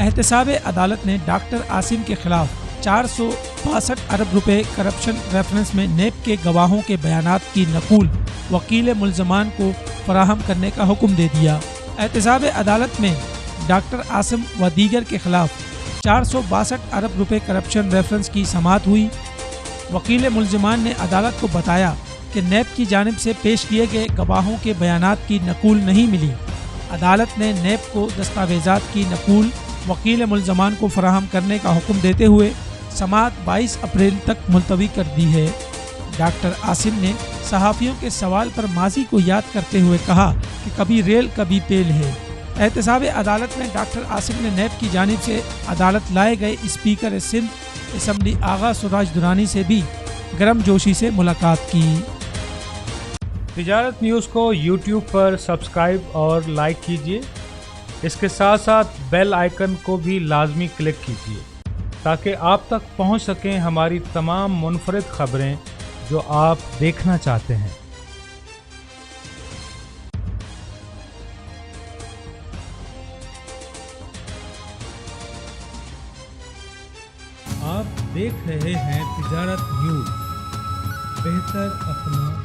एहतसाब अदालत ने डॉक्टर आसिम के खिलाफ 462 अरब रुपए करप्शन रेफरेंस में नेब के गवाहों के बयानात की नकूल वकील मुल्ज़मान को फराहम करने का हुक्म दे दिया। एहतसाब अदालत में डॉक्टर आसिम व दीगर के खिलाफ 462 अरब रुपए करप्शन रेफरेंस की समाअत हुई। वकील मुल्ज़मान ने अदालत को बताया कि नेब की जानिब से पेश किए गए गवाहों के बयानात की नकूल नहीं मिली। अदालत ने नेब को दस्तावेज़ात की नकूल वकील मुल्ज़मान को फराहम करने का हुक्म देते हुए समाअत 22 अप्रैल तक मुलतवी कर दी है। डॉक्टर आसिम ने सहाफ़ियों के सवाल पर माजी को याद करते हुए कहा कि कभी रेल कभी पेल है। एहतसाब अदालत में डॉक्टर आसिम ने नेब की जानिब से अदालत लाए गए स्पीकर सिंध असम्बली आगा सुराज दुरानी से भी गर्म जोशी से मुलाकात की। तिजारत न्यूज़ को यूट्यूब पर सब्सक्राइब और लाइक कीजिए। इसके साथ साथ बेल आइकन को भी लाजमी क्लिक कीजिए ताकि आप तक पहुंच सकें हमारी तमाम मुनफरिद खबरें जो आप देखना चाहते हैं। आप देख रहे हैं तिजारत न्यूज़। बेहतर अपना